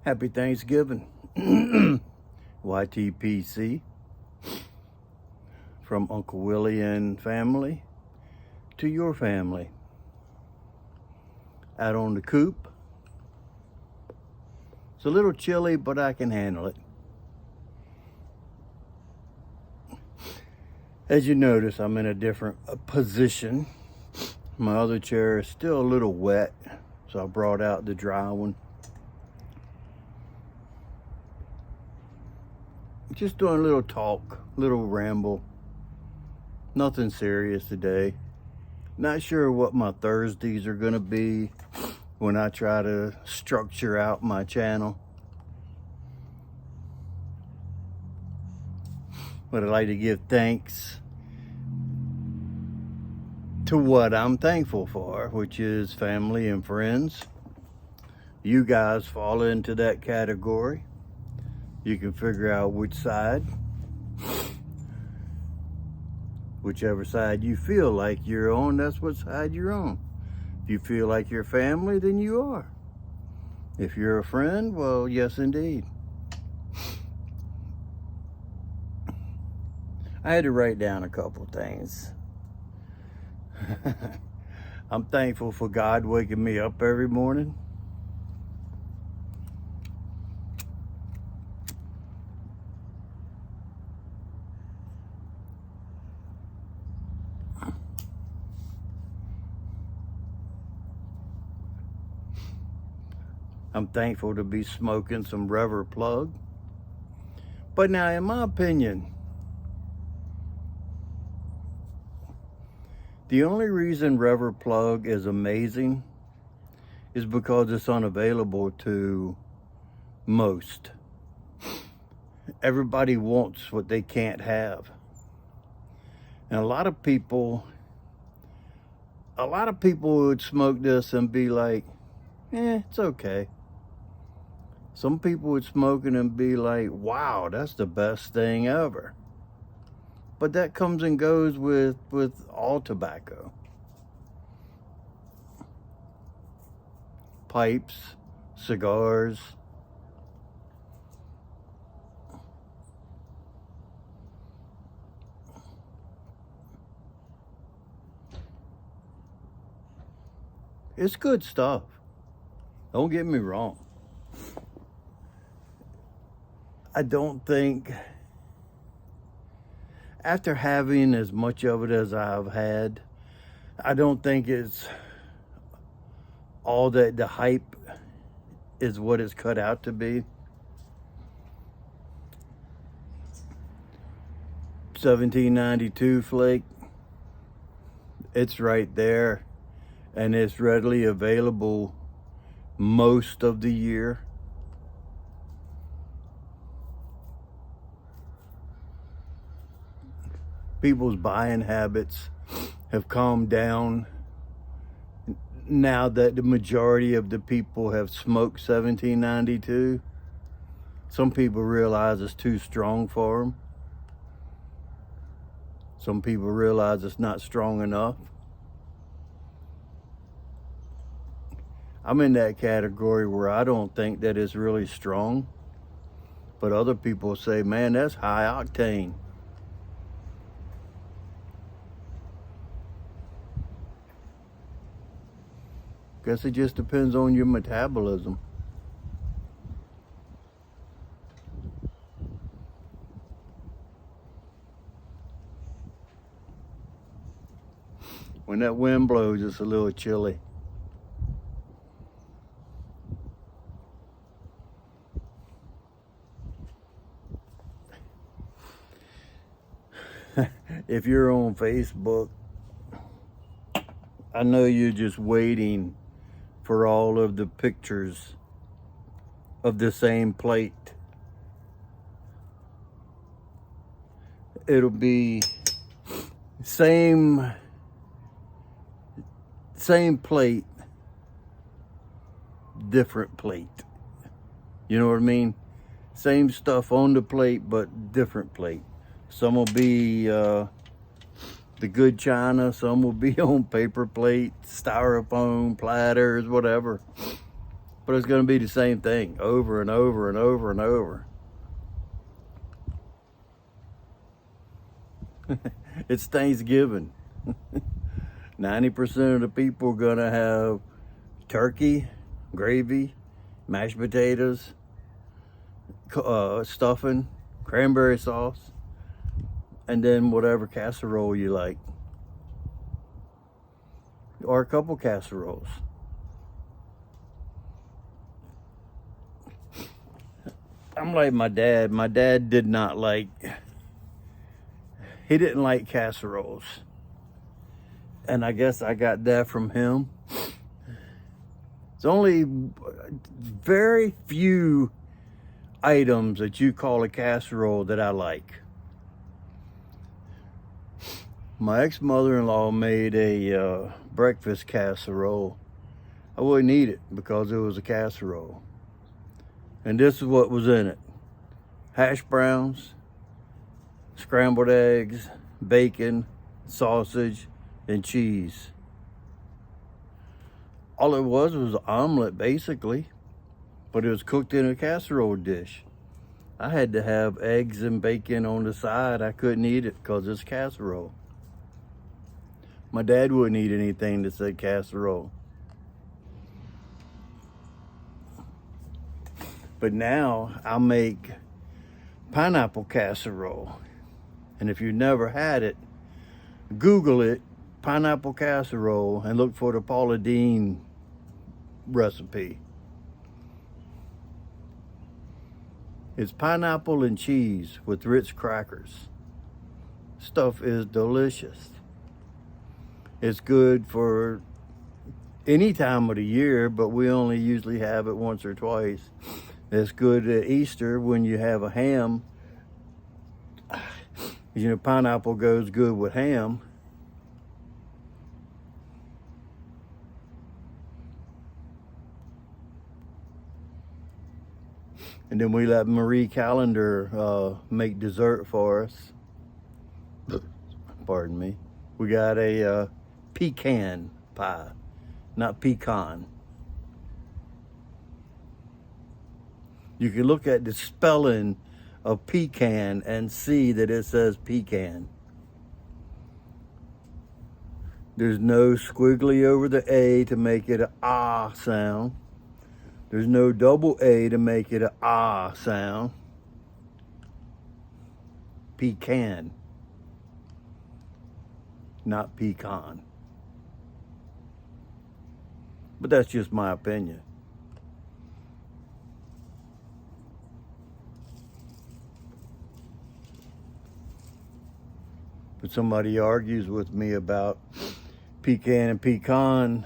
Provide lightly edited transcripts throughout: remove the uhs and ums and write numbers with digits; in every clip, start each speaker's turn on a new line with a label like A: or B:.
A: Happy Thanksgiving. YTPC from Uncle Willie and family to your family. Out on the coop. It's a little chilly, but I can handle it. As you notice, I'm in a different position. My other chair is still a little wet, so I brought out the dry one. Just doing a little talk, little ramble. Nothing serious today. Not sure what my Thursdays are gonna be when I try to structure out my channel. But I'd like to give thanks to what I'm thankful for, which is family and friends. You guys fall into that category. You can figure out which side. Whichever side you feel like you're on, that's what side you're on. If you feel like you're family, then you are. If you're a friend, well, yes, indeed. I had to write down a couple things. I'm thankful for God waking me up every morning. I'm thankful to be smoking some Revor plug. But now, in my opinion, the only reason Revor plug is amazing is because it's unavailable to most. Everybody wants what they can't have. And a lot of people would smoke this and be like, it's okay. Some people would smoke it and be like, wow, that's the best thing ever. But that comes and goes with all tobacco. Pipes, cigars. It's good stuff. Don't get me wrong. I don't think, after having as much of it as I've had, I don't think it's all that the hype is what it's cut out to be. 1792 flake, it's right there, and it's readily available most of the year. People's buying habits have calmed down now that the majority of the people have smoked 1792. Some people realize it's too strong for them. Some people realize it's not strong enough. I'm in that category where I don't think that it's really strong. But other people say, man, that's high octane. Guess it just depends on your metabolism. When that wind blows, it's a little chilly. If you're on Facebook, I know you're just waiting for all of the pictures of the same plate. It'll be same plate, different plate. You know what I mean? Same stuff on the plate, but different plate. Some will be the good china, some will be on paper plates, styrofoam, platters, whatever. But it's going to be the same thing over and over and over and over. It's Thanksgiving. 90% of the people are going to have turkey, gravy, mashed potatoes, stuffing, cranberry sauce, and then whatever casserole you like. Or a couple casseroles. I'm like my dad. My dad did not like, he didn't like casseroles. And I guess I got that from him. It's only very few items that you call a casserole that I like. My ex-mother-in-law made a breakfast casserole. I wouldn't eat it because it was a casserole. And this is what was in it: hash browns, scrambled eggs, bacon, sausage, and cheese. All it was an omelet, basically, but it was cooked in a casserole dish. I had to have eggs and bacon on the side. I couldn't eat it because it's casserole. My dad wouldn't eat anything that said casserole. But now I'll make pineapple casserole. And if you've never had it, Google it, pineapple casserole, and look for the Paula Deen recipe. It's pineapple and cheese with Ritz crackers. Stuff is delicious. It's good for any time of the year, but we only usually have it once or twice. It's good at Easter when you have a ham. You know, pineapple goes good with ham. And then we let Marie Callender make dessert for us. Pardon me. We got a pecan pie, not pecan. You can look at the spelling of pecan and see that it says pecan. There's no squiggly over the A to make it an ah sound. There's no double A to make it an ah sound. Pecan, not pecan. But that's just my opinion. But somebody argues with me about pecan and pecan,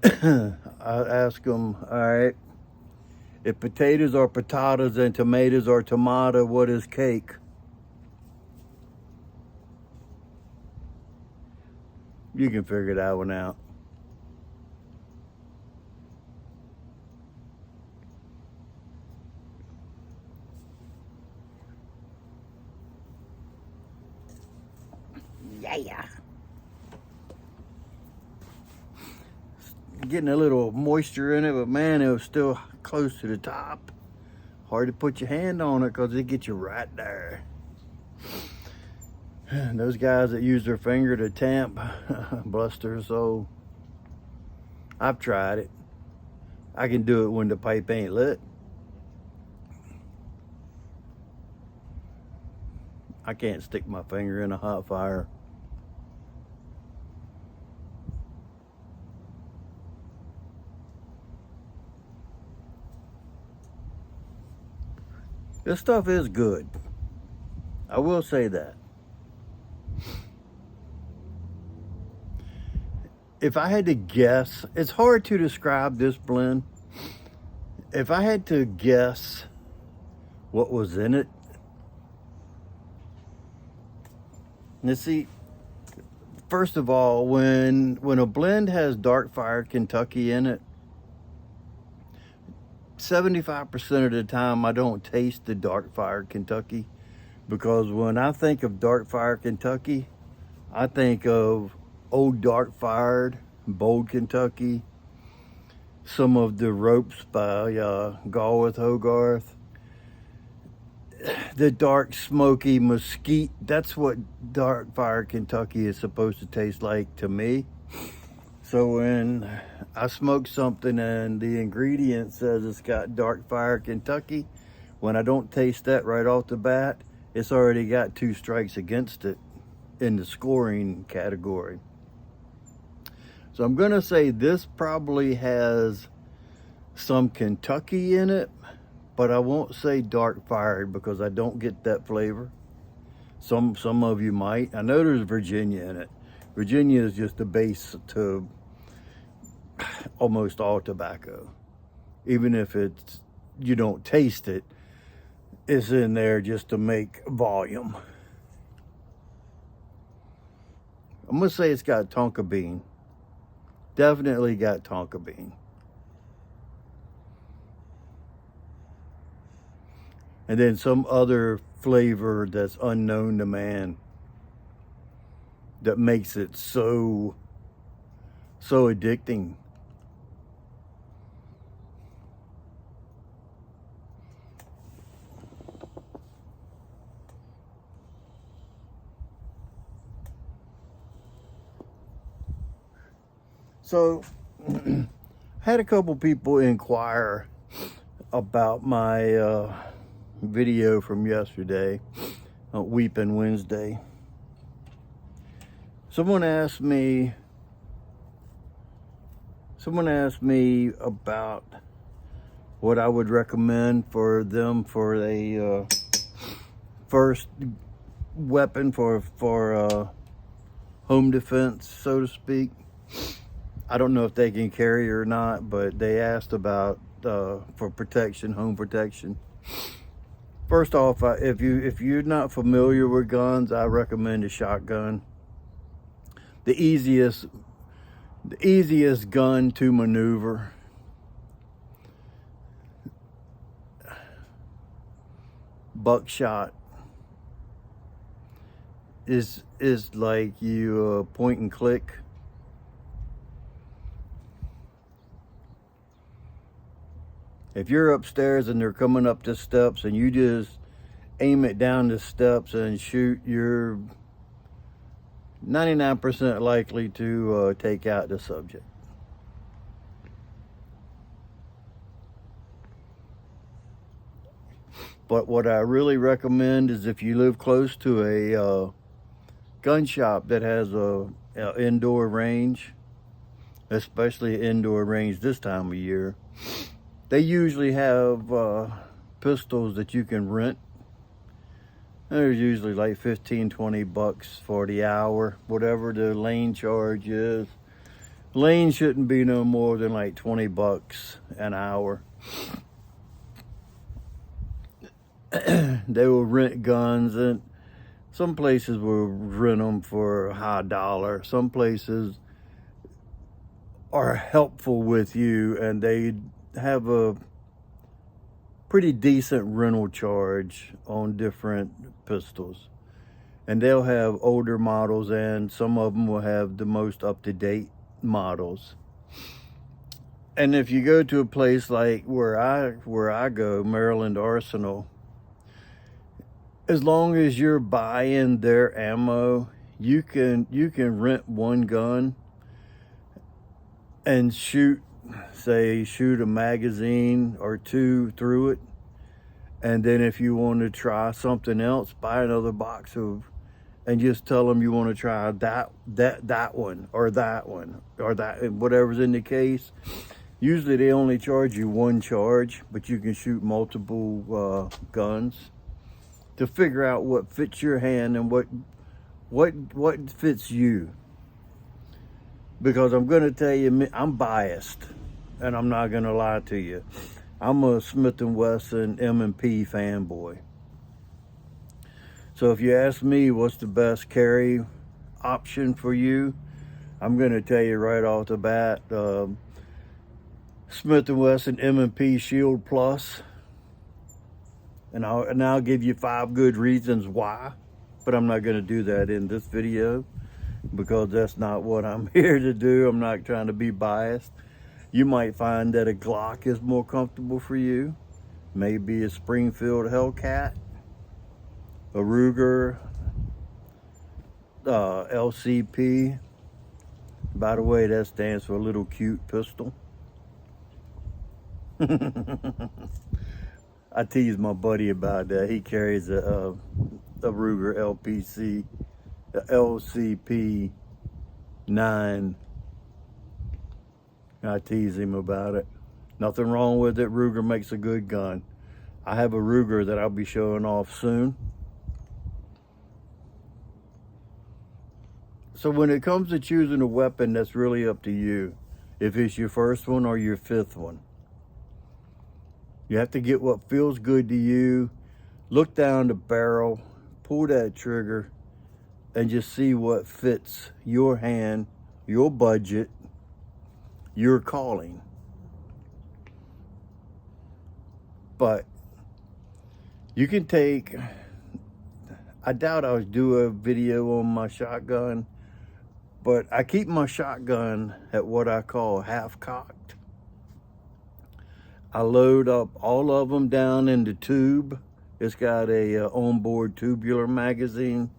A: I ask them, all right, if potatoes are potatoes and tomatoes are tomato, what is cake? You can figure that one out. Yeah. Getting a little moisture in it, but man, it was still close to the top. Hard to put your hand on it because it gets you right there. And those guys that use their finger to tamp, bless their soul. I've tried it. I can do it when the pipe ain't lit. I can't stick my finger in a hot fire. This stuff is good. I will say that. If I had to guess, it's hard to describe this blend. If I had to guess what was in it, let's see. First of all, when a blend has Dark Fire Kentucky in it, 75% of the time I don't taste the Dark Fire Kentucky, because when I think of Dark Fire Kentucky, I think of Old Dark Fired, Bold Kentucky, some of the ropes by Galworth Hogarth. The dark, smoky mesquite, that's what Dark Fire Kentucky is supposed to taste like to me. So when I smoke something and the ingredient says it's got Dark Fire Kentucky, when I don't taste that right off the bat, it's already got 2 strikes against it in the scoring category. So I'm gonna say this probably has some Kentucky in it, but I won't say dark fired because I don't get that flavor. Some of you might. I know there's Virginia in it. Virginia is just the base to almost all tobacco. Even if it's, you don't taste it, it's in there just to make volume. I'm gonna say it's got tonka bean. Definitely got tonka bean. And then some other flavor that's unknown to man that makes it so addicting. So I had a couple people inquire about my video from yesterday, Weeping Wednesday. Someone asked me about what I would recommend for them for a first weapon for home defense, so to speak. I don't know if they can carry or not, but they asked about for protection, home protection. First off, if you're not familiar with guns, I recommend a shotgun. The easiest gun to maneuver. Buckshot is like you point and click. If you're upstairs and they're coming up the steps and you just aim it down the steps and shoot, you're 99% likely to take out the subject. But what I really recommend is if you live close to a gun shop that has a indoor range, especially an indoor range this time of year, they usually have pistols that you can rent. They're usually like $15-20 for the hour, whatever the lane charge is. Lane shouldn't be no more than like $20 an hour. They will rent guns, and some places will rent them for a high dollar. Some places are helpful with you and they have a pretty decent rental charge on different pistols, and they'll have older models and some of them will have the most up-to-date models. And if you go to a place like where I go, Maryland Arsenal, as long as you're buying their ammo, you can rent one gun and shoot a magazine or 2 through it, and then if you want to try something else, buy another box of, and just tell them you want to try that one or that one or that, whatever's in the case. Usually they only charge you 1 charge, but you can shoot multiple guns to figure out what fits your hand and what fits you. Because I'm going to tell you, I'm biased, and I'm not going to lie to you. I'm a Smith & Wesson M&P fanboy. So if you ask me what's the best carry option for you, I'm going to tell you right off the bat, Smith & Wesson M&P Shield Plus. And I'll give you 5 good reasons why, but I'm not going to do that in this video, because that's not what I'm here to do. I'm not trying to be biased. You might find that a Glock is more comfortable for you. Maybe a Springfield Hellcat, a Ruger, LCP. By the way, that stands for Little Cute Pistol. I tease my buddy about that. He carries a Ruger LPC, a LCP 9. I tease him about it. Nothing wrong with it. Ruger makes a good gun. I have a Ruger that I'll be showing off soon. So when it comes to choosing a weapon, that's really up to you. If it's your first one or your 5th one. You have to get what feels good to you. Look down the barrel, pull that trigger, and just see what fits your hand, your budget, your calling. But you can take, I doubt I'll do a video on my shotgun, but I keep my shotgun at what I call half-cocked. I load up all of them down in the tube. It's got a onboard tubular magazine.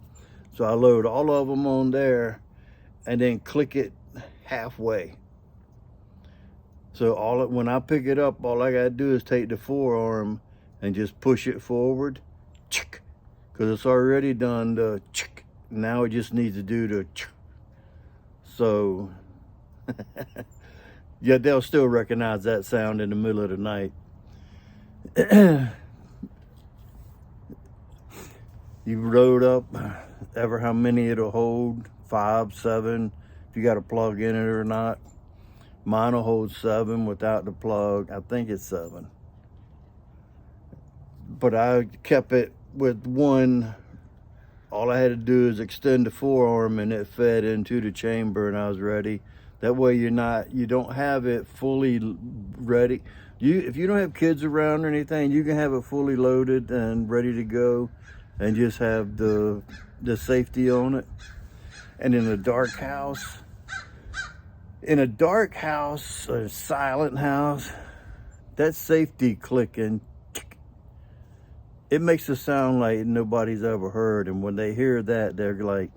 A: So I load all of them on there and then click it halfway. So when I pick it up, all I gotta do is take the forearm and just push it forward, because it's already done the chick. Now it just needs to do the chick. So yeah, they'll still recognize that sound in the middle of the night. You load up ever how many it'll hold, 5, 7, if you got a plug in it or not. Mine will hold 7 without the plug. I think it's 7. But I kept it with 1. All I had to do is extend the forearm and it fed into the chamber and I was ready. That way you don't have it fully ready. If you don't have kids around or anything, you can have it fully loaded and ready to go and just have the safety on it. And in a dark house, a silent house, that safety clicking, it makes a sound like nobody's ever heard. And when they hear that, they're like,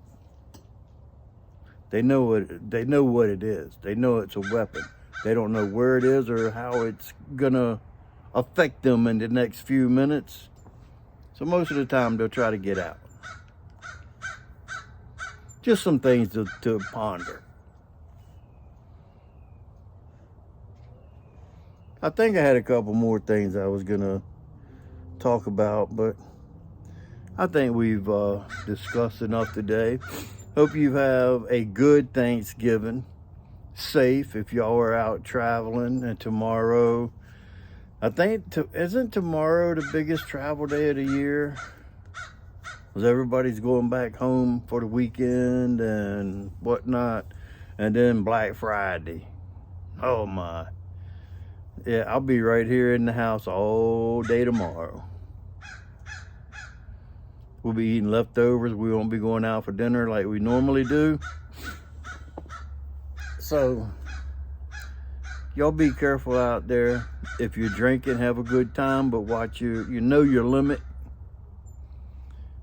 A: they know what it is. They know it's a weapon. They don't know where it is or how it's gonna affect them in the next few minutes. So most of the time they'll try to get out. Just some things to ponder. I think I had a couple more things I was gonna talk about, but I think we've discussed enough today. Hope you have a good Thanksgiving. Safe if y'all are out traveling. And tomorrow, I think, isn't tomorrow the biggest travel day of the year? Because everybody's going back home for the weekend and whatnot. And then Black Friday. Oh my. Yeah, I'll be right here in the house all day tomorrow. We'll be eating leftovers. We won't be going out for dinner like we normally do. So, y'all be careful out there. If you're drinking, have a good time, but watch you know your limit.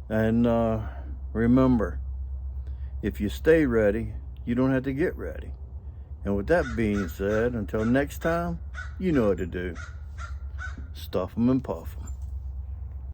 A: And remember, if you stay ready, you don't have to get ready. And with that being said, until next time, you know what to do. Stuff 'em and puff 'em.